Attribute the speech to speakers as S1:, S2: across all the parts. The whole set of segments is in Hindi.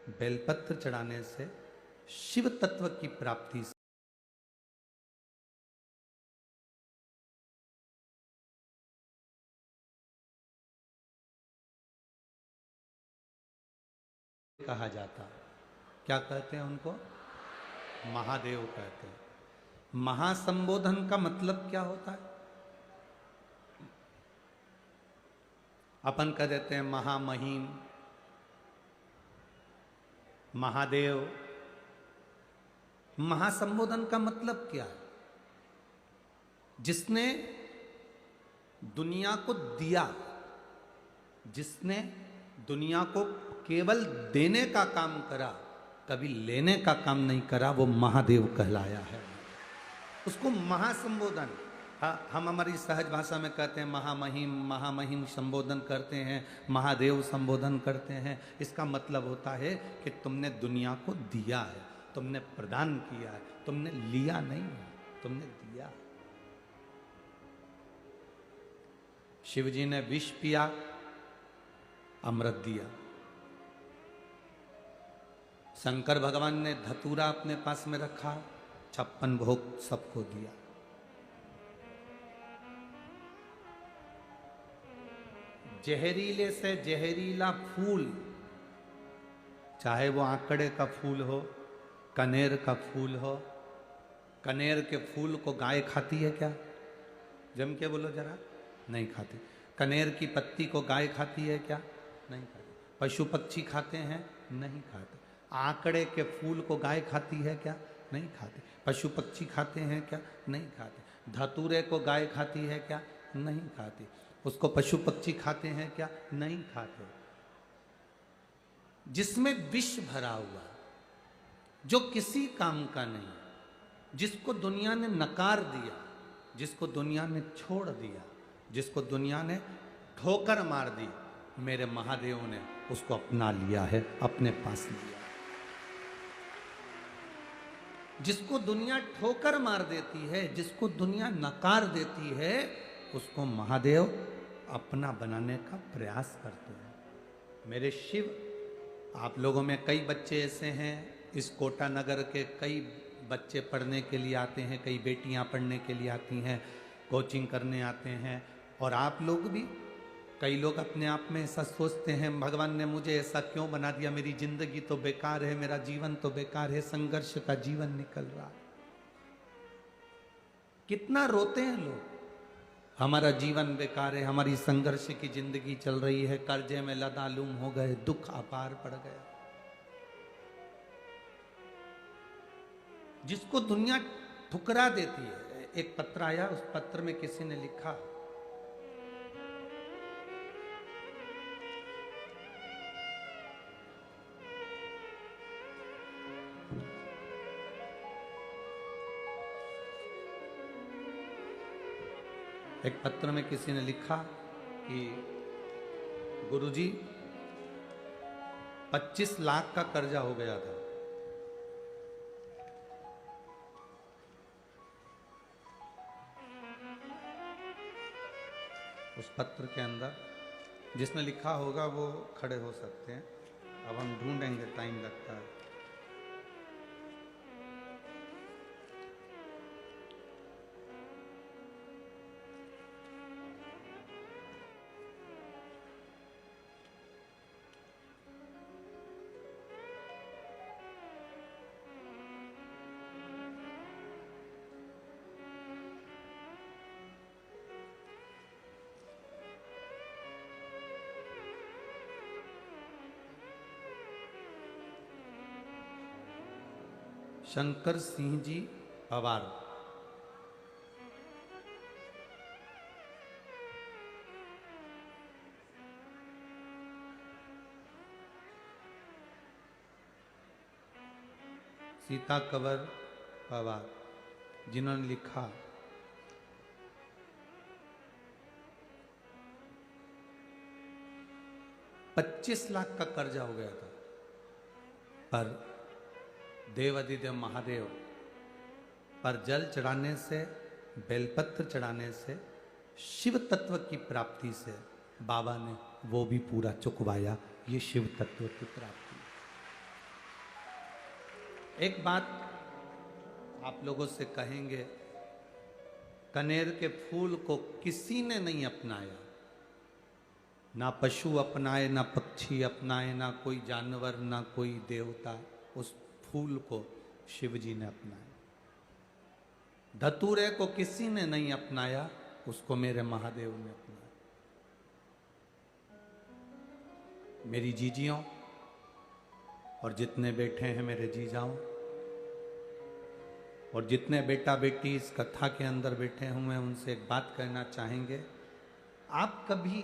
S1: बेलपत्र चढ़ाने से शिव तत्व की प्राप्ति से कहा जाता। क्या कहते हैं उनको? महादेव कहते हैं। महासंबोधन का मतलब क्या होता है? अपन कह देते हैं महामहिम, महादेव। महासंबोधन का मतलब क्या है? जिसने दुनिया को दिया, जिसने दुनिया को केवल देने का काम करा, कभी लेने का काम नहीं करा, वो महादेव कहलाया है। उसको महासंबोधन, हम हमारी सहज भाषा में कहते हैं महामहिम, महामहिम संबोधन करते हैं, महादेव संबोधन करते हैं। इसका मतलब होता है कि तुमने दुनिया को दिया है, तुमने प्रदान किया है, तुमने लिया नहीं है, तुमने दिया। शिव जी ने विष पिया, अमृत दिया। शंकर भगवान ने धतूरा अपने पास में रखा, 56 भोग सबको दिया। जहरीले से जहरीला फूल, चाहे वो आंकड़े का फूल हो, कनेर का फूल हो, कनेर के फूल को गाय खाती है क्या? जम के बोलो जरा। नहीं खाती। कनेर की पत्ती को गाय खाती है क्या? नहीं खाती। पशु पक्षी खाते हैं? नहीं खाते। आंकड़े के फूल को गाय खाती है क्या? नहीं खाती। पशु पक्षी खाते हैं क्या? नहीं खाते। धतूरे को गाय खाती है क्या? नहीं खाती। उसको पशु पक्षी खाते हैं क्या? नहीं खाते। जिसमें विष भरा हुआ, जो किसी काम का नहीं, जिसको दुनिया ने नकार दिया, जिसको दुनिया ने छोड़ दिया, जिसको दुनिया ने ठोकर मार दी, मेरे महादेव ने उसको अपना लिया है, अपने पास लिया। जिसको दुनिया ठोकर मार देती है, जिसको दुनिया नकार देती है, उसको महादेव अपना बनाने का प्रयास करते हैं। मेरे शिव, आप लोगों में कई बच्चे ऐसे हैं, इस कोटा नगर के कई बच्चे पढ़ने के लिए आते हैं, कई बेटियां पढ़ने के लिए आती हैं, कोचिंग करने आते हैं। और आप लोग भी, कई लोग अपने आप में ऐसा सोचते हैं, भगवान ने मुझे ऐसा क्यों बना दिया, मेरी जिंदगी तो बेकार है, मेरा जीवन तो बेकार है, संघर्ष का जीवन निकल रहा है। कितना रोते हैं लोग, हमारा जीवन बेकार है, हमारी संघर्ष की जिंदगी चल रही है, कर्जे में लदालूम हो गए, दुख अपार पड़ गया। जिसको दुनिया ठुकरा देती है। एक पत्र आया, उस पत्र में किसी ने लिखा, एक पत्र में किसी ने लिखा कि गुरुजी 25 लाख का कर्जा हो गया था। उस पत्र के अंदर जिसने लिखा होगा वो खड़े हो सकते हैं, अब हम ढूंढेंगे, टाइम लगता है। शंकर सिंह जी पवार, सीता कंवर पवार, जिन्होंने लिखा, $25 लाख का कर्जा हो गया था, पर देवाधिदेव महादेव पर जल चढ़ाने से, बेलपत्र चढ़ाने से, शिव तत्व की प्राप्ति से बाबा ने वो भी पूरा चुकवाया। ये शिव तत्व की प्राप्ति। एक बात आप लोगों से कहेंगे, कनेर के फूल को किसी ने नहीं अपनाया, ना पशु अपनाए, ना पक्षी अपनाए, ना कोई जानवर, ना कोई देवता। उस फूल को शिव जी ने अपनाया। धतूरे को किसी ने नहीं अपनाया, उसको मेरे महादेव ने अपनाया। मेरी जीजियों और जितने बैठे हैं मेरे जीजाओं, और जितने बेटा बेटी इस कथा के अंदर बैठे हुए हैं, उनसे एक बात कहना चाहेंगे। आप कभी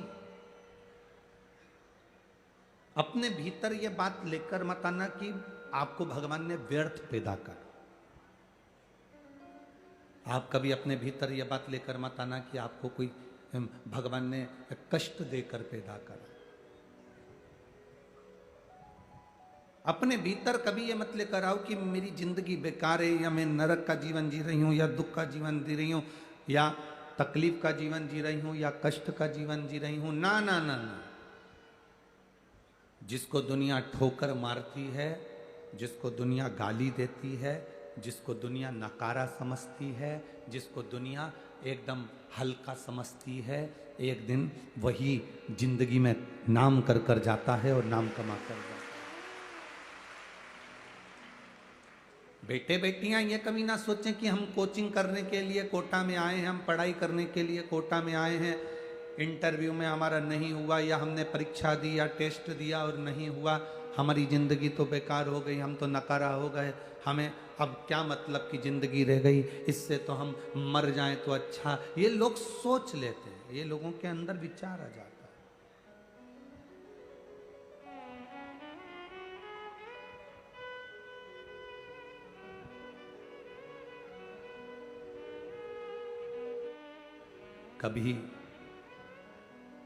S1: अपने भीतर ये बात लेकर मत आना कि आपको भगवान ने व्यर्थ पैदा कर। आप कभी अपने भीतर ये बात लेकर मत आना कि आपको कोई भगवान ने कष्ट देकर पैदा करा। अपने भीतर कभी ये मत लेकर आओ कि मेरी जिंदगी बेकार है, या मैं नरक का जीवन जी रही हूं, या दुख का जीवन जी रही हूं, या तकलीफ का जीवन जी रही हूं, या कष्ट का जीवन जी रही हूं। ना ना ना ना। जिसको दुनिया ठोकर मारती है, जिसको दुनिया गाली देती है, जिसको दुनिया नकारा समझती है, जिसको दुनिया एकदम हल्का समझती है, एक दिन वही जिंदगी में नाम कर कर जाता है और नाम कमा कर जाता है। बेटे बेटियां ये कभी ना सोचें कि हम कोचिंग करने के लिए कोटा में आए हैं, हम पढ़ाई करने के लिए कोटा में आए हैं, इंटरव्यू में हमारा नहीं हुआ, या हमने परीक्षा दी या टेस्ट दिया और नहीं हुआ, हमारी ज़िंदगी तो बेकार हो गई, हम तो नकारा हो गए, हमें अब क्या मतलब की ज़िंदगी रह गई, इससे तो हम मर जाएं तो अच्छा। ये लोग सोच लेते हैं, ये लोगों के अंदर विचार आ जाता है। कभी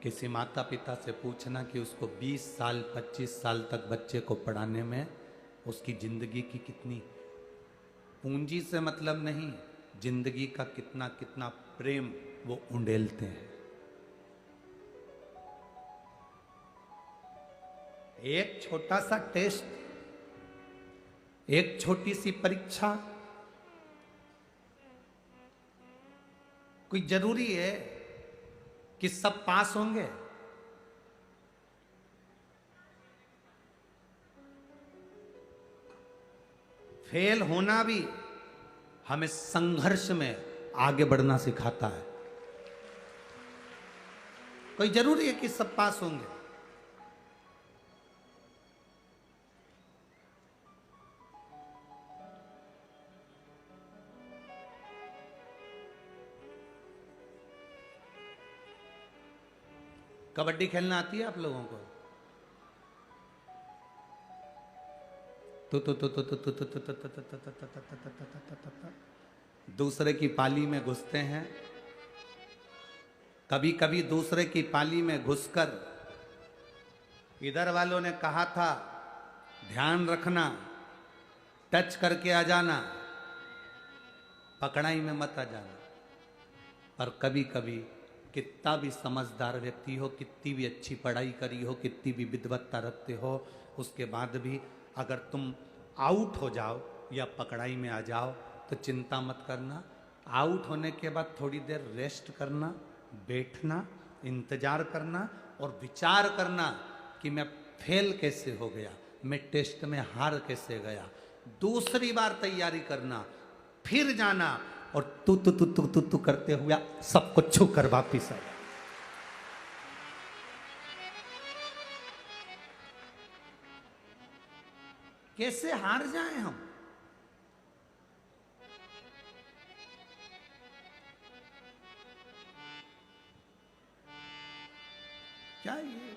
S1: किसी माता पिता से पूछना कि उसको 20 साल 25 साल तक बच्चे को पढ़ाने में उसकी जिंदगी की कितनी पूंजी से मतलब नहीं, जिंदगी का कितना कितना प्रेम वो उंडेलते हैं। एक छोटा सा टेस्ट, एक छोटी सी परीक्षा, कोई जरूरी है कि सब पास होंगे? फेल होना भी हमें संघर्ष में आगे बढ़ना सिखाता है। कोई जरूरी है कि सब पास होंगे? कबड्डी खेलना आती है आप लोगों को? दूसरे की पाली में घुसते हैं। कभी कभी दूसरे की पाली में घुसकर इधर वालों ने कहा था ध्यान रखना, टच करके आ जाना, पकड़ाई में मत आ जाना। पर कभी कभी कितना भी समझदार व्यक्ति हो, कितनी भी अच्छी पढ़ाई करी हो, कितनी भी विद्वत्ता रखते हो, उसके बाद भी अगर तुम आउट हो जाओ या पकड़ाई में आ जाओ तो चिंता मत करना। आउट होने के बाद थोड़ी देर रेस्ट करना, बैठना, इंतजार करना और विचार करना कि मैं फेल कैसे हो गया, मैं टेस्ट में हार कैसे गया। दूसरी बार तैयारी करना, फिर जाना और तू तू तू तू तू तू करते हुए सब कुछ छू कर वापिस आया। कैसे हार जाएं हम? क्या ये?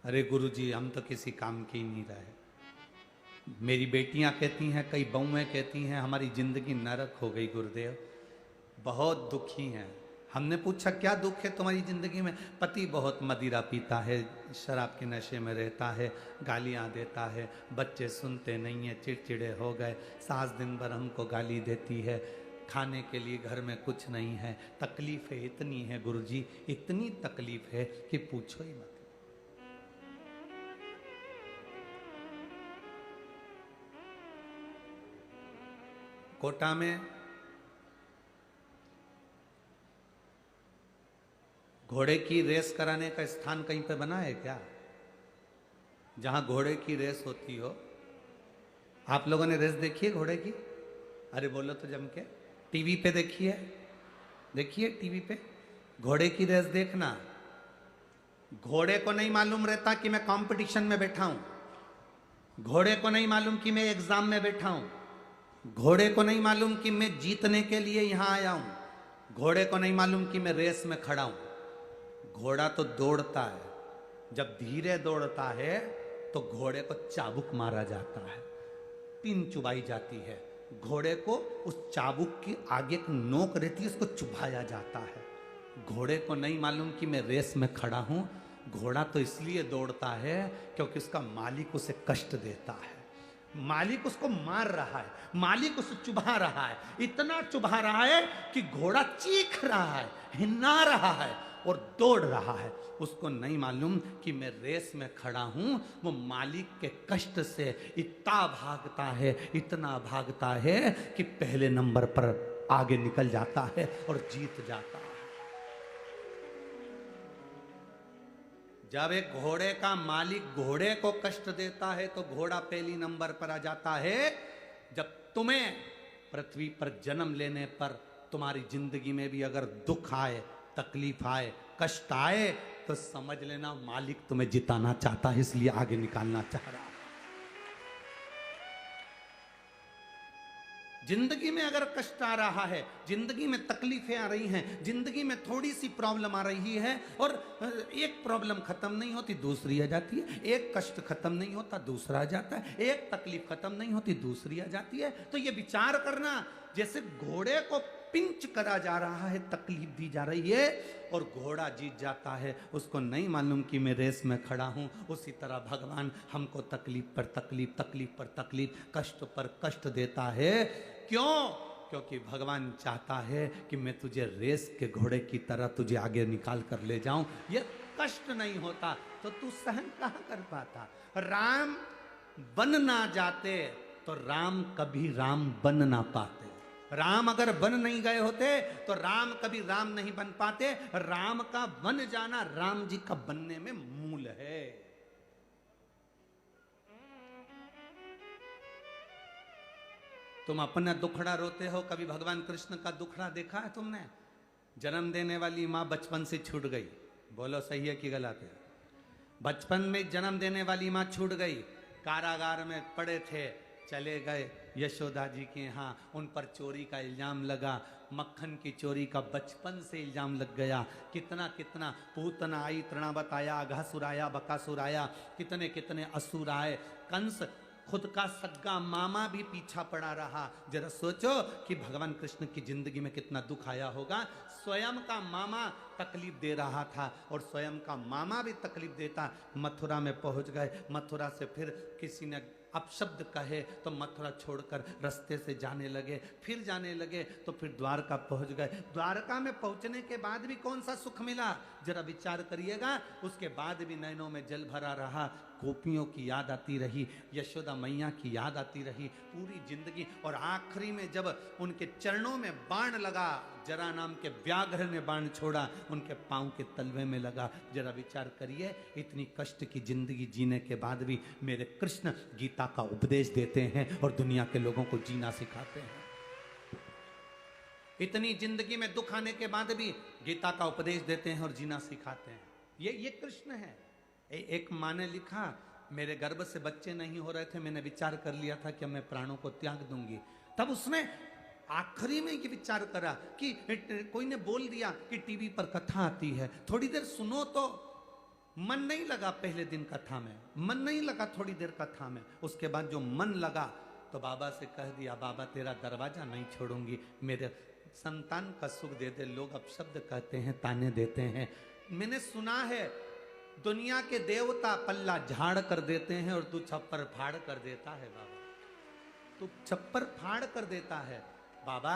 S1: अरे गुरुजी हम तो किसी काम के ही नहीं रहे। मेरी बेटियां कहती हैं, कई बहुएं कहती हैं हमारी जिंदगी नरक हो गई गुरुदेव, बहुत दुखी हैं। हमने पूछा क्या दुख है तुम्हारी जिंदगी में? पति बहुत मदिरा पीता है, शराब के नशे में रहता है, गालियां देता है, बच्चे सुनते नहीं हैं, चिड़चिड़े हो गए, सास दिन भर हमको गाली देती है, खाने के लिए घर में कुछ नहीं है, तकलीफें इतनी है गुरुजी, इतनी तकलीफ है कि पूछो ही मत। कोटा में घोड़े की रेस कराने का स्थान कहीं पे बना है क्या? जहां घोड़े की रेस होती हो। आप लोगों ने रेस देखी है घोड़े की? अरे बोलो तो जम के। टीवी पे देखिए, देखिए टीवी पे घोड़े की रेस देखना। घोड़े को नहीं मालूम रहता कि मैं कंपटीशन में बैठा हूं। घोड़े को नहीं मालूम कि मैं एग्जाम में बैठा हूं। घोड़े को नहीं मालूम कि मैं जीतने के लिए यहां आया हूं। घोड़े को नहीं मालूम कि मैं रेस में खड़ा हूं। घोड़ा तो दौड़ता है, जब धीरे दौड़ता है तो घोड़े को चाबुक मारा जाता है, पिन चुभाई जाती है। घोड़े को उस चाबुक की आगे एक नोक रहती है, उसको चुभाया जाता है। घोड़े को नहीं मालूम कि मैं रेस में खड़ा हूं। घोड़ा तो इसलिए दौड़ता है क्योंकि उसका मालिक उसे कष्ट देता है, मालिक उसको मार रहा है, मालिक उसे चुभा रहा है, इतना चुभा रहा है कि घोड़ा चीख रहा है, हिन्ना रहा है और दौड़ रहा है। उसको नहीं मालूम कि मैं रेस में खड़ा हूं। वो मालिक के कष्ट से इतना भागता है, इतना भागता है कि पहले नंबर पर आगे निकल जाता है और जीत जाता है। जब एक घोड़े का मालिक घोड़े को कष्ट देता है तो घोड़ा पहली नंबर पर आ जाता है। जब तुम्हें पृथ्वी पर जन्म लेने पर तुम्हारी जिंदगी में भी अगर दुख आए, तकलीफ आए, कष्ट आए, तो समझ लेना मालिक तुम्हें जिताना चाहता है, इसलिए आगे निकालना चाह रहा है। जिंदगी में अगर कष्ट आ रहा है, जिंदगी में तकलीफें आ रही हैं, जिंदगी में थोड़ी सी प्रॉब्लम आ रही है और एक प्रॉब्लम खत्म नहीं होती दूसरी आ जाती है, एक कष्ट खत्म नहीं होता दूसरा आ जाता है, एक तकलीफ खत्म नहीं होती दूसरी आ जाती है। तो ये विचार करना, जैसे घोड़े को पिंच करा जा रहा है, तकलीफ दी जा रही है और घोड़ा जीत जाता है, उसको नहीं मालूम कि मैं रेस में खड़ा हूं। उसी तरह भगवान हमको तकलीफ पर तकलीफ, तकलीफ पर तकलीफ, कष्ट पर कष्ट देता है। क्यों? क्योंकि भगवान चाहता है कि मैं तुझे रेस के घोड़े की तरह तुझे आगे निकाल कर ले जाऊं। ये कष्ट नहीं होता तो तू सहन कहां कर पाता। राम बन ना जाते तो राम कभी राम बन ना पाते। राम अगर बन नहीं गए होते तो राम कभी राम नहीं बन पाते। राम का बन जाना राम जी का बनने में मूल है। तुम अपना दुखड़ा रोते हो, कभी भगवान कृष्ण का दुखड़ा देखा है तुमने? जन्म देने वाली मां बचपन से छूट गई, बोलो सही है कि गलत है? बचपन में जन्म देने वाली मां छूट गई, कारागार में पड़े थे, चले गए यशोदा जी के यहाँ, उन पर चोरी का इल्जाम लगा, मक्खन की चोरी का बचपन से इल्जाम लग गया। कितना कितना पूतना आई, तृणावत आया, अघासुर आया, बकासुर आया, कितने कितने असुर आए। कंस खुद का सग्गा मामा भी पीछा पड़ा रहा। जरा सोचो कि भगवान कृष्ण की जिंदगी में कितना दुख आया होगा। स्वयं का मामा तकलीफ दे रहा था और स्वयं का मामा भी तकलीफ देता। मथुरा में पहुंच गए, मथुरा से फिर किसी ने अपशब्द कहे तो मथुरा छोड़कर रास्ते से जाने लगे, फिर जाने लगे तो फिर द्वारका पहुंच गए। द्वारका में पहुंचने के बाद भी कौन सा सुख मिला, जरा विचार करिएगा। उसके बाद भी नैनों में जल भरा रहा, गोपियों की याद आती रही, यशोदा मैया की याद आती रही पूरी जिंदगी। और आखिरी में जब उनके चरणों में बाण लगा, जरा नाम के व्याघ्र ने बाण छोड़ा, उनके पांव के तलवे में लगा। जरा विचार करिए, इतनी कष्ट की जिंदगी जीने के बाद भी मेरे कृष्ण गीता का उपदेश देते हैं और दुनिया के लोगों को जीना सिखाते हैं। इतनी जिंदगी में दुख आने के बाद भी गीता का उपदेश देते हैं और जीना सिखाते हैं। ये कृष्ण है। एक माँ ने लिखा, मेरे गर्भ से बच्चे नहीं हो रहे थे, मैंने विचार कर लिया था कि मैं प्राणों को त्याग दूंगी। तब उसने आखिरी में ये विचार करा कि कोई ने बोल दिया कि टीवी पर कथा आती है, थोड़ी देर सुनो तो। मन नहीं लगा पहले दिन कथा में, मन नहीं लगा थोड़ी देर कथा में। उसके बाद जो मन लगा तो बाबा से कह दिया, बाबा तेरा दरवाजा नहीं छोड़ूंगी, मेरे संतान का सुख दे दे। लोग अपशब्द कहते हैं, ताने देते हैं। मैंने सुना है दुनिया के देवता पल्ला झाड़ कर देते हैं और तू छप्पर फाड़ कर देता है। बाबा तू छप्पर फाड़ कर देता है। बाबा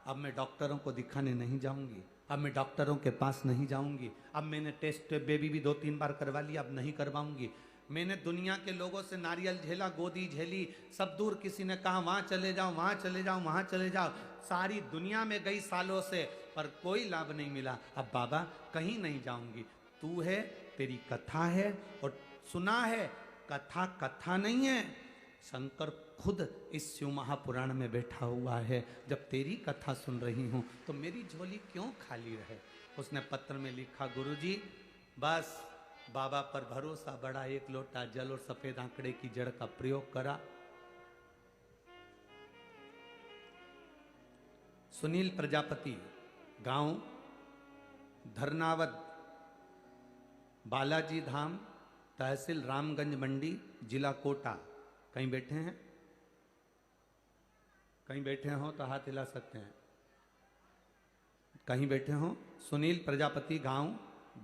S1: अब मैं डॉक्टरों को दिखाने नहीं जाऊंगी, अब मैं डॉक्टरों के पास नहीं जाऊंगी, अब मैंने टेस्ट बेबी भी 2-3 बार करवा लिया, अब नहीं करवाऊंगी। मैंने दुनिया के लोगों से नारियल झेला, गोदी झेली, सब दूर किसी ने कहा वहां चले जाओ, वहां चले जाओ, वहां चले जाओ, सारी दुनिया में गई सालों से, पर कोई लाभ नहीं मिला। अब बाबा कहीं नहीं जाऊंगी, तू है, तेरी कथा है, और सुना है कथा कथा नहीं है, शंकर खुद इस शिव महापुराण में बैठा हुआ है। जब तेरी कथा सुन रही हूं तो मेरी झोली क्यों खाली रहे। उसने पत्र में लिखा, गुरुजी बस बाबा पर भरोसा बढ़ा, एक लोटा जल और सफेद आंकड़े की जड़ का प्रयोग करा। सुनील प्रजापति, गांव धरनावद, बालाजी धाम, तहसील रामगंज मंडी, जिला कोटा। कहीं बैठे हैं? कहीं बैठे हो तो हाथ हिला सकते हैं। कहीं बैठे हो? सुनील प्रजापति, गांव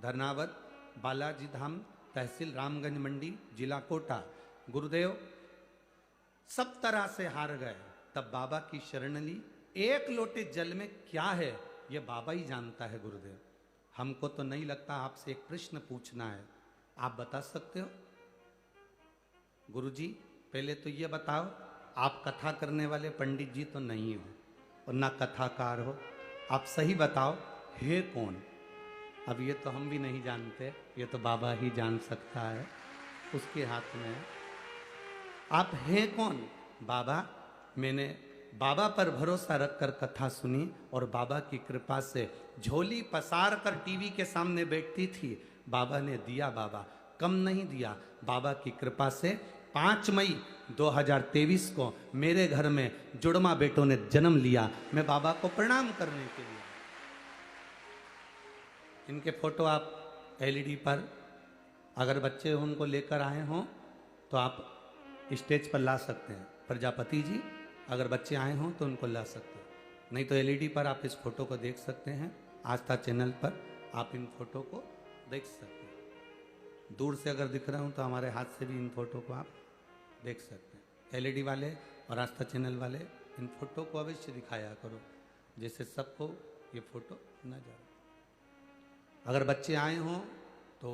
S1: धरनावद, बालाजी धाम, तहसील रामगंज मंडी, जिला कोटा। गुरुदेव सब तरह से हार गए, तब बाबा की शरण ली। एक लोटे जल में क्या है ये बाबा ही जानता है। गुरुदेव हमको तो नहीं लगता, आपसे एक प्रश्न पूछना है, आप बता सकते हो? गुरुजी पहले तो ये बताओ, आप कथा करने वाले पंडित जी तो नहीं हो और ना कथाकार हो, आप सही बताओ है कौन? अब ये तो हम भी नहीं जानते, ये तो बाबा ही जान सकता है, उसके हाथ में है। आप हैं कौन? बाबा, मैंने बाबा पर भरोसा रखकर कथा सुनी और बाबा की कृपा से झोली पसार कर टीवी के सामने बैठती थी, बाबा ने दिया। बाबा कम नहीं दिया। बाबा की कृपा से 5 मई 2023 को मेरे घर में जुड़वा बेटों ने जन्म लिया। मैं बाबा को प्रणाम करने के लिए, इनके फोटो आप एलईडी पर, अगर बच्चे उनको लेकर आए हों तो आप स्टेज पर ला सकते हैं। प्रजापति जी अगर बच्चे आए हों तो उनको ला सकते हैं, नहीं तो एलईडी पर आप इस फोटो को देख सकते हैं। आस्था चैनल पर आप इन फोटो को देख सकते हैं। दूर से अगर दिख रहा हूं तो हमारे हाथ से भी इन फोटो को आप देख सकते हैं। एलईडी वाले और आस्था चैनल वाले इन फोटो को अवश्य दिखाया करो, जिससे सबको ये फोटो न जाए। अगर बच्चे आए हों तो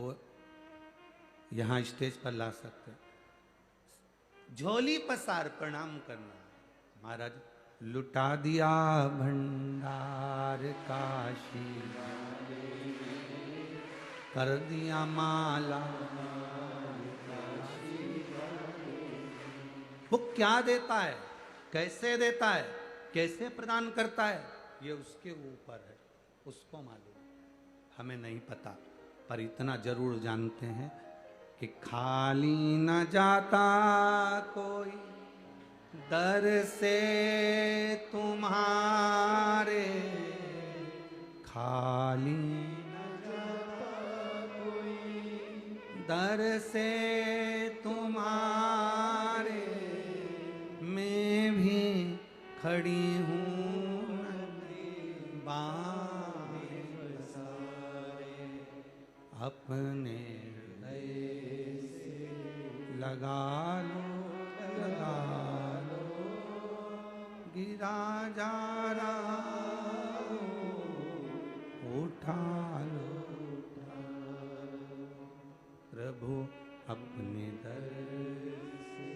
S1: यहाँ स्टेज पर ला सकते हैं। झोली पसार प्रणाम करना। महाराज लुटा दिया भंडार काशी, कर दिया माला। वो क्या देता है, कैसे देता है, कैसे प्रदान करता है, ये उसके ऊपर है, उसको मालूम, हमें नहीं पता। पर इतना जरूर जानते हैं कि खाली न जाता कोई दर से तुम्हारे, खाली न जाता कोई दर से तुम्हारे, मैं भी खड़ी हूँ बाएं पसारे, अपने हृदय से लगा लो, लगा लो, गिरा जा रहा उठा लो, प्रभु अपने दर से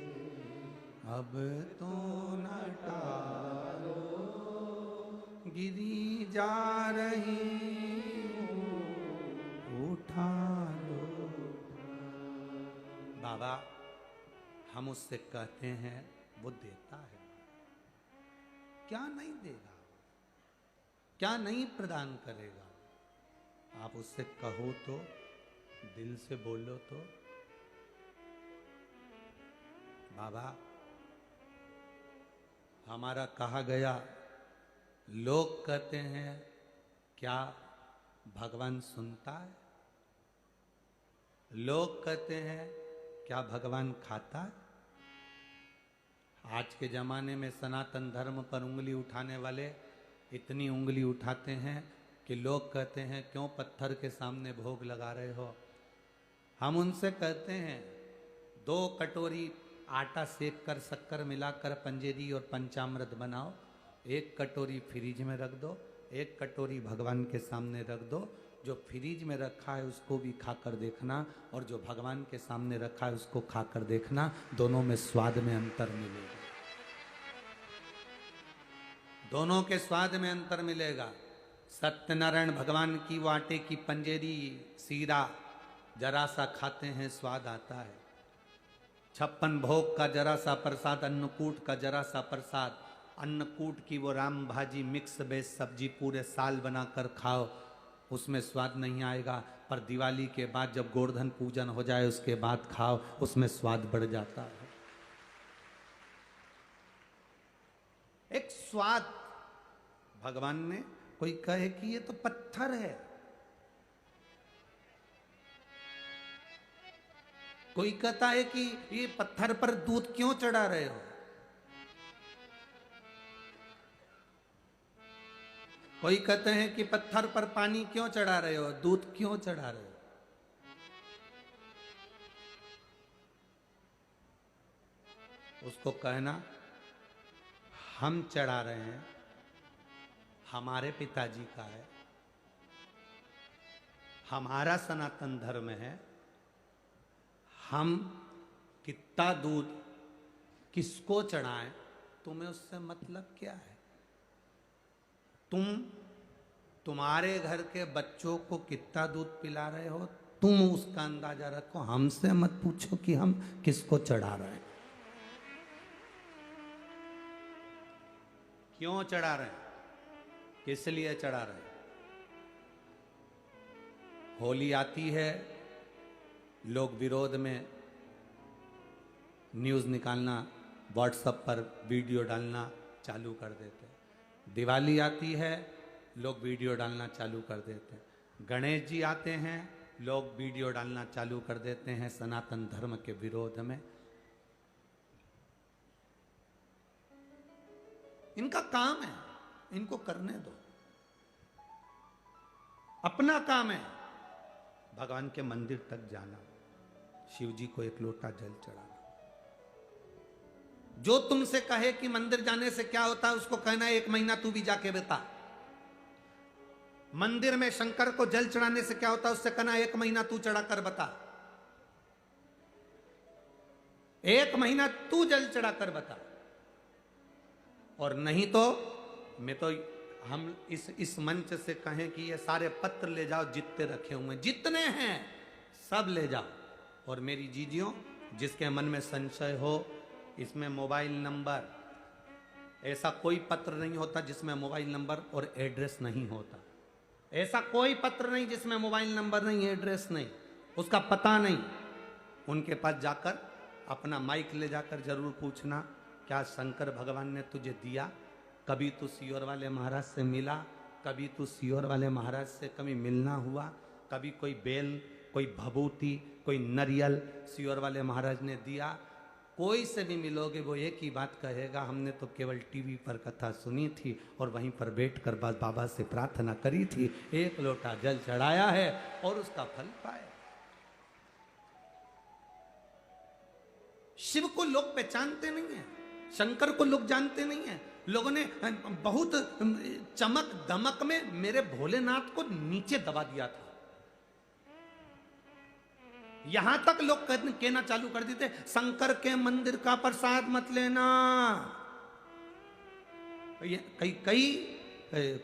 S1: अब तो न टालो, गिरी जा रही उठा लो। बाबा हम उससे कहते हैं वो देता है, क्या नहीं देगा, क्या नहीं प्रदान करेगा। आप उससे कहो तो, दिल से बोलो तो। बाबा हमारा कहा गया, लोग कहते हैं क्या भगवान सुनता है, लोग कहते हैं क्या भगवान खाता है। आज के जमाने में सनातन धर्म पर उंगली उठाने वाले इतनी उंगली उठाते हैं कि लोग कहते हैं क्यों पत्थर के सामने भोग लगा रहे हो। हम उनसे कहते हैं 2 कटोरी आटा सेक कर शक्कर मिलाकर पंजेरी और पंचामृत बनाओ, 1 कटोरी फ्रिज में रख दो, 1 कटोरी भगवान के सामने रख दो, जो फ्रिज में रखा है उसको भी खाकर देखना, और जो भगवान के सामने रखा है उसको खाकर देखना, दोनों में स्वाद में अंतर मिलेगा। दोनों के स्वाद में अंतर मिलेगा। सत्यनारायण भगवान की वो आटे की पंजेरी सीरा जरा सा खाते हैं स्वाद आता है। 56 भोग का जरा सा प्रसाद, अन्नकूट का जरा सा प्रसाद, अन्नकूट की वो राम भाजी मिक्स बेस सब्जी पूरे साल बनाकर खाओ, उसमें स्वाद नहीं आएगा। पर दिवाली के बाद जब गोवर्धन पूजन हो जाए उसके बाद खाओ, उसमें स्वाद बढ़ जाता है। एक स्वाद भगवान ने, कोई कहे कि ये तो पत्थर है, कोई कहता है कि ये पत्थर पर दूध क्यों चढ़ा रहे हो, कोई कहते हैं कि पत्थर पर पानी क्यों चढ़ा रहे हो, दूध क्यों चढ़ा रहे हो। उसको कहना हम चढ़ा रहे हैं, हमारे पिताजी का है, हमारा सनातन धर्म है, हम कितना दूध किसको चढ़ाएं, तुम्हें उससे मतलब क्या है। तुम्हारे घर के बच्चों को कितना दूध पिला रहे हो, तुम उसका अंदाजा रखो, हमसे मत पूछो कि हम किसको चढ़ा रहे हैं, क्यों चढ़ा रहे हैं, किस लिए चढ़ा रहे हैं। होली आती है, लोग विरोध में न्यूज़ निकालना, व्हाट्सएप पर वीडियो डालना चालू कर देते हैं। दिवाली आती है, लोग वीडियो डालना चालू कर देते हैं। गणेश जी आते हैं, लोग वीडियो डालना चालू कर देते हैं सनातन धर्म के विरोध में। इनका काम है, इनको करने दो, अपना काम है भगवान के मंदिर तक जाना, शिव जी को एक लोटा जल चढ़ाना। जो तुमसे कहे कि मंदिर जाने से क्या होता है, उसको कहना 1 महीना तू भी जाके बता। मंदिर में शंकर को जल चढ़ाने से क्या होता है, उससे कहना 1 महीना तू चढ़ा कर बता। 1 महीना तू जल चढ़ा कर बता। और नहीं तो मैं तो हम इस मंच से कहें कि ये सारे पत्र ले जाओ, जितने रखे हुए जितने हैं सब ले जाओ। और मेरी जीजियों, जिसके मन में संशय हो, इसमें मोबाइल नंबर, ऐसा कोई पत्र नहीं होता जिसमें मोबाइल नंबर और एड्रेस नहीं होता। ऐसा कोई पत्र नहीं जिसमें मोबाइल नंबर नहीं, एड्रेस नहीं, उसका पता नहीं। उनके पास जाकर अपना माइक ले जाकर जरूर पूछना, क्या शंकर भगवान ने तुझे दिया? कभी तू सीहोर वाले महाराज से मिला? कभी तू सीहोर वाले महाराज से कभी मिलना हुआ? कभी कोई बेल, कोई भभूति, कोई नरियल सीहोर वाले महाराज ने दिया? कोई से भी मिलोगे वो एक ही बात कहेगा, हमने तो केवल टीवी पर कथा सुनी थी और वहीं पर बैठकर बस बाबा से प्रार्थना करी थी, 1 लोटा जल चढ़ाया है और उसका फल पाया। शिव को लोग पहचानते नहीं है, शंकर को लोग जानते नहीं है। लोगों ने बहुत चमक दमक में मेरे भोलेनाथ को नीचे दबा दिया था। यहां तक लोग कहना चालू कर देते, शंकर के मंदिर का प्रसाद मत लेना। कई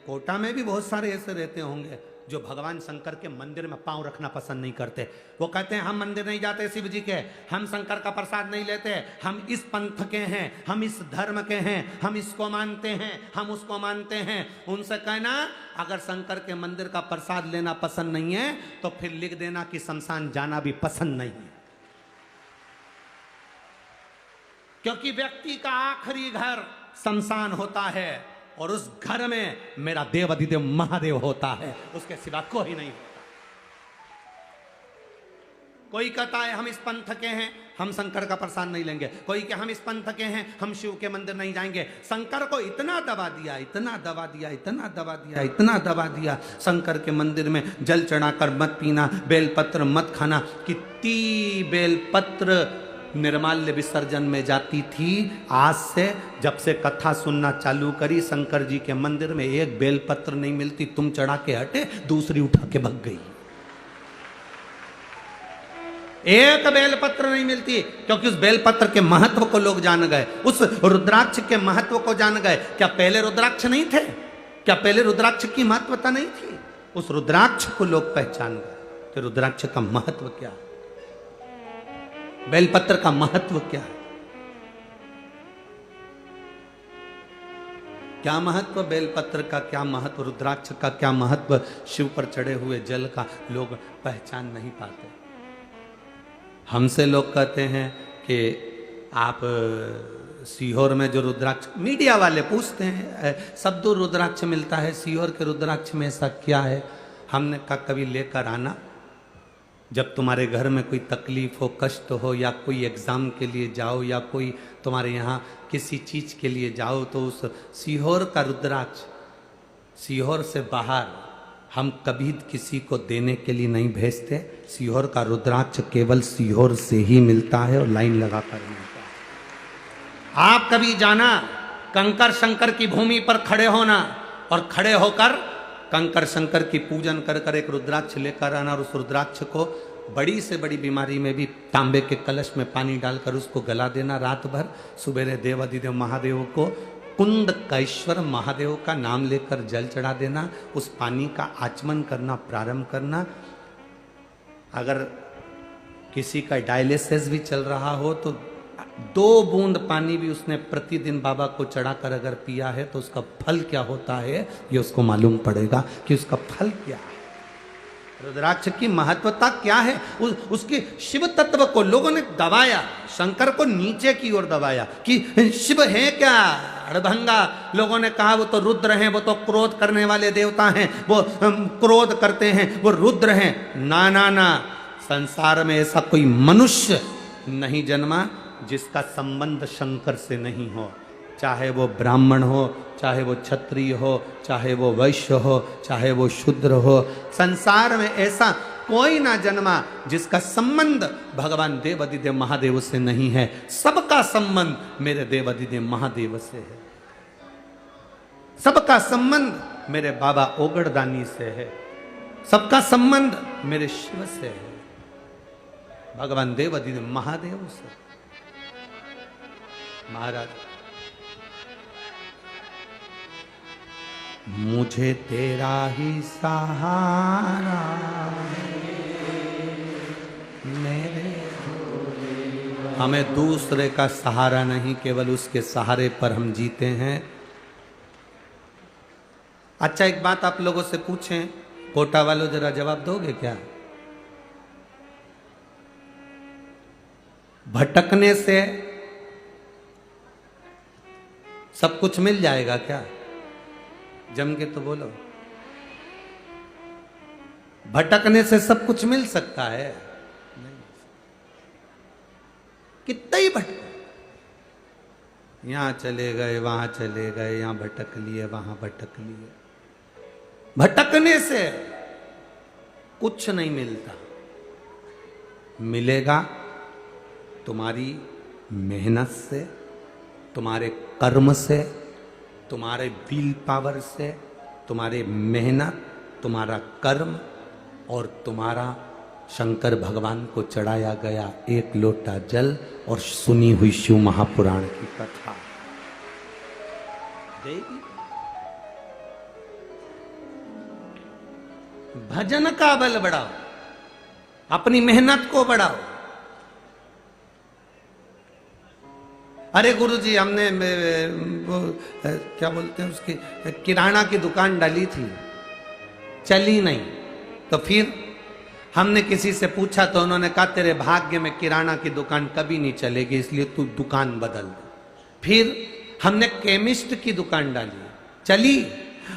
S1: कोटा में भी बहुत सारे ऐसे रहते होंगे जो भगवान शंकर के मंदिर में पांव रखना पसंद नहीं करते। वो कहते हैं हम मंदिर नहीं जाते शिव जी के, हम शंकर का प्रसाद नहीं लेते, हम इस पंथ के हैं, हम इस धर्म के हैं, हम इसको मानते हैं, हम उसको मानते हैं। उनसे कहना, अगर शंकर के मंदिर का प्रसाद लेना पसंद नहीं है तो फिर लिख देना कि शमशान जाना भी पसंद नहीं है। क्योंकि व्यक्ति का आखिरी घर शमशान होता है और उस घर में मेरा देव अधिदेव महादेव होता है, उसके सिवा कोई नहीं होता। कोई कहता है हम इस पंथ के हैं, हम शंकर का प्रसाद नहीं लेंगे। कोई कि हम इस पंथ के हैं, हम शिव के मंदिर नहीं जाएंगे। शंकर को इतना दबा दिया, इतना दबा दिया, इतना दबा दिया, इतना दबा दिया, शंकर के मंदिर में जल चढ़ाकर मत पीना, बेलपत्र मत खाना। कितनी बेलपत्र निर्माल्य विसर्जन में जाती थी। आज से जब से कथा सुनना चालू करी, शंकर जी के मंदिर में एक बेलपत्र नहीं मिलती, तुम चढ़ा के हटे, दूसरी उठा के भग गई। एक बेलपत्र नहीं मिलती, क्योंकि उस बेलपत्र के महत्व को लोग जान गए, उस रुद्राक्ष के महत्व को जान गए। क्या पहले रुद्राक्ष नहीं थे? क्या पहले रुद्राक्ष की महत्वता नहीं थी? उस रुद्राक्ष को लोग पहचान गए कि रुद्राक्ष का महत्व क्या है, बेलपत्र का महत्व क्या है। क्या महत्व बेलपत्र का, क्या महत्व रुद्राक्ष का, क्या महत्व शिव पर चढ़े हुए जल का, लोग पहचान नहीं पाते। हमसे लोग कहते हैं कि आप सीहोर में जो रुद्राक्ष, मीडिया वाले पूछते हैं सब दूर रुद्राक्ष मिलता है, सीहोर के रुद्राक्ष में ऐसा क्या है? हमने कहा कभी लेकर आना, जब तुम्हारे घर में कोई तकलीफ हो, कष्ट हो, या कोई एग्ज़ाम के लिए जाओ, या कोई तुम्हारे यहाँ किसी चीज़ के लिए जाओ, तो उस सीहोर का रुद्राक्ष, सीहोर से बाहर हम कभी किसी को देने के लिए नहीं भेजते। सीहोर का रुद्राक्ष केवल सीहोर से ही मिलता है और लाइन लगा कर मिलता है। आप कभी जाना, कंकर शंकर की भूमि पर खड़े होना और खड़े होकर कंकर शंकर की पूजन कर कर एक रुद्राक्ष लेकर आना, और उस रुद्राक्ष को बड़ी से बड़ी बीमारी में भी तांबे के कलश में पानी डालकर उसको गला देना रात भर। सुबेरे देवाधिदेव महादेव को, कुंडकेश्वर महादेव का नाम लेकर जल चढ़ा देना, उस पानी का आचमन करना प्रारंभ करना। अगर किसी का डायलिसिस भी चल रहा हो तो 2 बूंद पानी भी उसने प्रतिदिन बाबा को चढ़ाकर अगर पिया है तो उसका फल क्या होता है ये उसको मालूम पड़ेगा कि उसका फल क्या है। रुद्राक्ष की महत्वता क्या है? उसके शिव तत्व को लोगों ने दबाया, शंकर को नीचे की ओर दबाया कि शिव है क्या, अड़भंगा। लोगों ने कहा वो तो रुद्र हैं, वो तो क्रोध करने वाले देवता हैं, वो क्रोध करते हैं, वो रुद्र हैं। ना ना ना, संसार में ऐसा कोई मनुष्य नहीं जन्मा जिसका संबंध शंकर से नहीं हो, चाहे वो ब्राह्मण हो, चाहे वो क्षत्रिय हो, चाहे वो वैश्य हो, चाहे वो शूद्र हो। संसार में ऐसा कोई ना जन्मा जिसका संबंध भगवान देवाधिदेव महादेव से नहीं है। सबका संबंध मेरे देवाधिदेव महादेव से है, सबका संबंध मेरे बाबा ओगड़दानी से है, सबका संबंध मेरे शिव से है, भगवान देवाधिदेव महादेव से। महाराज, मुझे तेरा ही सहारा मेरे, हमें दूसरे का सहारा नहीं, केवल उसके सहारे पर हम जीते हैं। अच्छा, एक बात आप लोगों से पूछें, कोटा वालों जरा जवाब दोगे क्या? भटकने से सब कुछ मिल जाएगा क्या? जम के तो बोलो। भटकने से सब कुछ मिल सकता है? नहीं। कितना ही भटक, यहां चले गए, वहां चले गए, यहां भटक लिए, वहां भटक लिए। भटकने से कुछ नहीं मिलता। मिलेगा तुम्हारी मेहनत से, तुम्हारे कर्म से, तुम्हारे विल पावर से, तुम्हारे मेहनत, तुम्हारा कर्म और तुम्हारा शंकर भगवान को चढ़ाया गया 1 लोटा जल और सुनी हुई शिव महापुराण की कथा। देवी भजन का बल बढ़ाओ, अपनी मेहनत को बढ़ाओ। अरे गुरुजी, हमने वो क्या बोलते हैं उसकी, किराना की दुकान डाली थी, चली नहीं। तो फिर हमने किसी से पूछा तो उन्होंने कहा तेरे भाग्य में किराना की दुकान कभी नहीं चलेगी, इसलिए तू दुकान बदल दे। फिर हमने केमिस्ट की दुकान डाली, चली।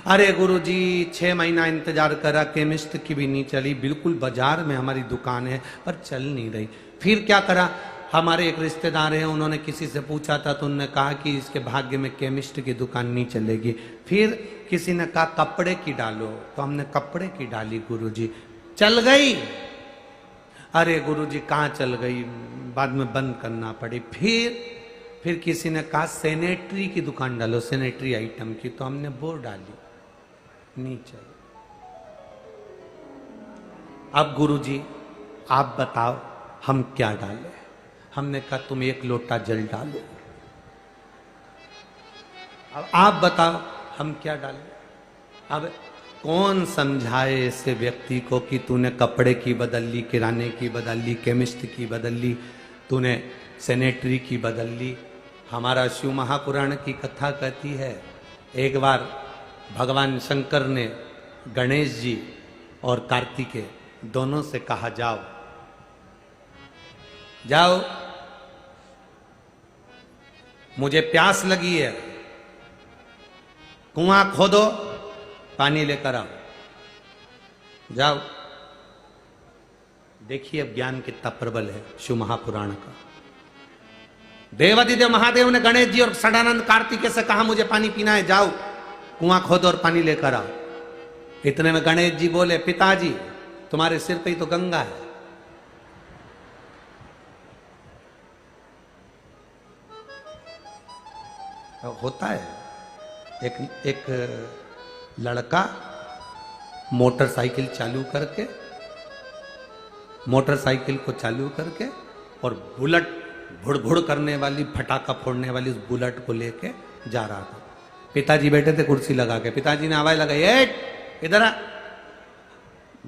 S1: अरे गुरुजी 6 महीना इंतजार करा, केमिस्ट की भी नहीं चली। बिल्कुल बाजार में हमारी दुकान है पर चल नहीं रही। फिर क्या करा, हमारे एक रिश्तेदार हैं, उन्होंने किसी से पूछा था तो उन्होंने कहा कि इसके भाग्य में केमिस्ट की दुकान नहीं चलेगी। फिर किसी ने कहा कपड़े की डालो, तो हमने कपड़े की डाली, गुरुजी चल गई। अरे गुरुजी कहाँ चल गई, बाद में बंद करना पड़ी। फिर किसी ने कहा सैनिटरी की दुकान डालो, सैनिटरी आइटम की, तो हमने वो डाली, नहीं चाहिए। अब गुरुजी आप बताओ हम क्या डालें? हमने कहा तुम 1 लोटा जल डालो। अब आप बताओ हम क्या डालें? अब कौन समझाए ऐसे व्यक्ति को कि तूने कपड़े की बदल ली, किराने की बदल ली, केमिस्ट की बदल ली, तूने सैनिटरी की बदल ली। हमारा शिव महापुराण की कथा कहती है, एक बार भगवान शंकर ने गणेश जी और कार्तिकेय दोनों से कहा जाओ जाओ मुझे प्यास लगी है, कुआं खोदो, पानी लेकर आओ। जाओ। देखिए अब ज्ञान कितना प्रबल है शिव महापुराण का। देवादिदेव महादेव ने गणेश जी और सदानंद कार्तिकेय से कहा मुझे पानी पीना है, जाओ कुआं खोदो और पानी लेकर आओ। इतने में गणेश जी बोले, पिताजी तुम्हारे सिर पे ही तो गंगा है। होता है एक लड़का मोटरसाइकिल को चालू करके और बुलेट भुड़ करने वाली, फटाका फोड़ने वाली उस बुलेट को लेके जा रहा था। पिताजी बैठे थे कुर्सी लगा के, पिताजी ने आवाज लगाई, इधर आ।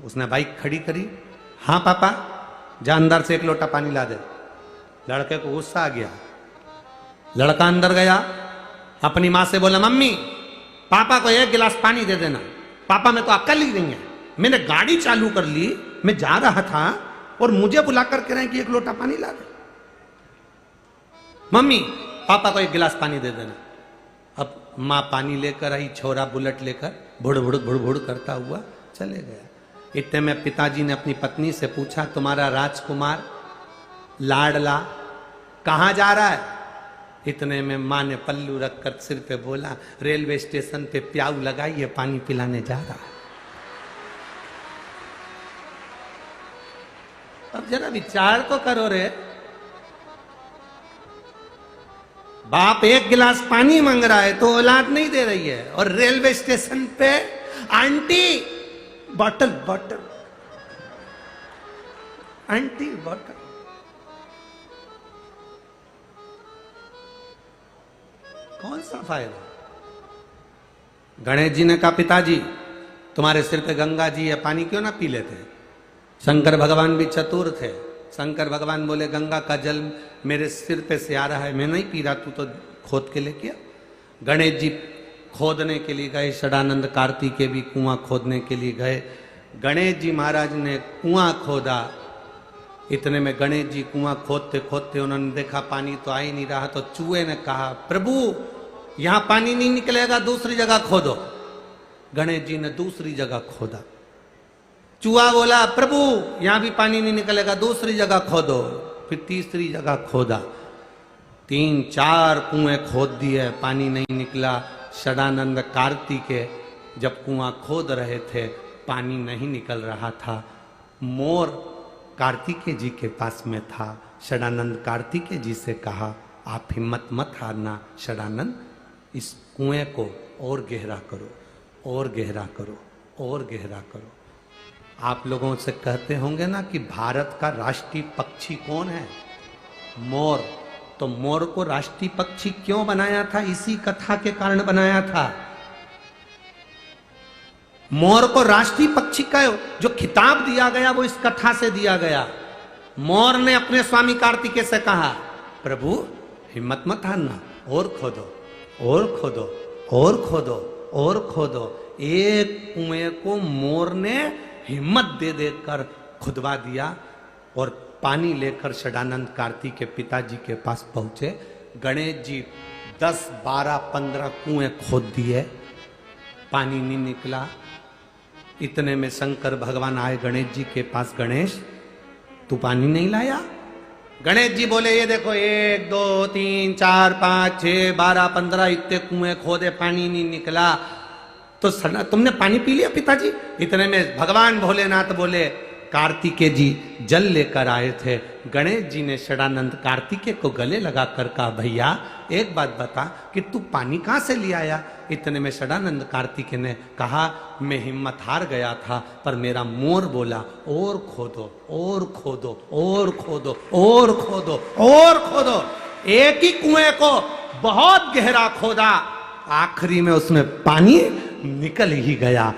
S1: उसने बाइक खड़ी करी, हाँ पापा, जा अंदर से 1 लोटा पानी ला दे। लड़के को गुस्सा आ गया, लड़का अंदर गया, अपनी माँ से बोला, मम्मी पापा को 1 गिलास पानी दे देना। पापा में तो अक्ल ही नहीं है, मैंने गाड़ी चालू कर ली, मैं जा रहा था और मुझे बुला कर कह रहे हैं कि 1 लोटा पानी ला दे। मम्मी पापा को 1 गिलास पानी दे देना। अब माँ पानी लेकर आई, छोरा बुलेट लेकर भुड़ भुड़ करता हुआ चले गया। इतने में पिताजी ने अपनी पत्नी से पूछा, तुम्हारा राजकुमार लाडला कहाँ जा रहा है? इतने में माँ ने पल्लू रखकर सिर पे बोला, रेलवे स्टेशन पे प्याऊ लगाइए, पानी पिलाने जा रहा है। अब जरा विचार तो करो रे, बाप 1 गिलास पानी मांग रहा है तो औलाद नहीं दे रही है, और रेलवे स्टेशन पे आंटी बॉटल आंटी बॉटल। कौन सा फायदा? गणेश जी ने कहा, पिताजी तुम्हारे सिर पे गंगा जी है, पानी क्यों ना पी लेते? शंकर भगवान भी चतुर थे। शंकर भगवान बोले, गंगा का जल मेरे सिर पे से आ रहा है, मैं नहीं पी रहा, तू तो खोद के लेके आ। गणेश जी खोदने के लिए गए, सदानंद कार्तिकेय भी कुआं खोदने के लिए गए। गणेश जी महाराज ने कुआं खोदा। इतने में गणेश जी कुआं खोदते खोदते उन्होंने देखा पानी तो आ ही नहीं रहा, तो चूहे ने कहा, प्रभु यहां पानी नहीं निकलेगा, दूसरी जगह खोदो। गणेश जी ने दूसरी जगह खोदा। चूहा बोला, प्रभु यहां भी पानी नहीं निकलेगा, दूसरी जगह खोदो। फिर तीसरी जगह खोदा। 3-4 कुएं खोद दिए, पानी नहीं निकला। सदानंद कार्तिकेय जब कुआं खोद रहे थे, पानी नहीं निकल रहा था। मोर कार्तिकेय जी के पास में था। सदानंद कार्तिकेय जी से कहा, आप हिम्मत मत हारना सदानंद, इस कुएं को और गहरा करो, और गहरा करो, और गहरा करो। आप लोगों से कहते होंगे ना कि भारत का राष्ट्रीय पक्षी कौन है? मोर। तो मोर को राष्ट्रीय पक्षी क्यों बनाया था? इसी कथा के कारण बनाया था। मोर को राष्ट्रीय पक्षी का जो खिताब दिया गया वो इस कथा से दिया गया। मोर ने अपने स्वामी कार्तिकेय से कहा, प्रभु हिम्मत मत हारना, और खोदो, और खोदो, और खोदो, और खोदो। एक कुएं को मोर ने हिम्मत दे देकर खुदवा दिया और पानी लेकर सदानंद कार्तिकेय पिताजी के पास पहुंचे। गणेश जी 10, 12, 15 कुएं खोद दिए, पानी नहीं निकला। इतने में शंकर भगवान आए गणेश जी के पास, गणेश तू पानी नहीं लाया? गणेश जी बोले, ये देखो 1, 2, 3, 4, 5, 6, 12, 15 इतने कुएं खोदे, पानी नहीं निकला। तो तुमने पानी पी लिया पिताजी? इतने में भगवान भोलेनाथ बोले, कार्तिकेय जी जल लेकर आए थे। गणेश जी ने षडानंद कार्तिकेय को गले लगाकर कहा, भैया एक बात बता कि तू पानी कहाँ से ले आया? इतने में षडानंद कार्तिकेय ने कहा, मैं हिम्मत हार गया था, पर मेरा मोर बोला और खोदो और खोदो और खोदो और खोदो और खोदो। एक ही कुएं को बहुत गहरा खोदा, आखिरी में उसमें पानी निकल ही गया।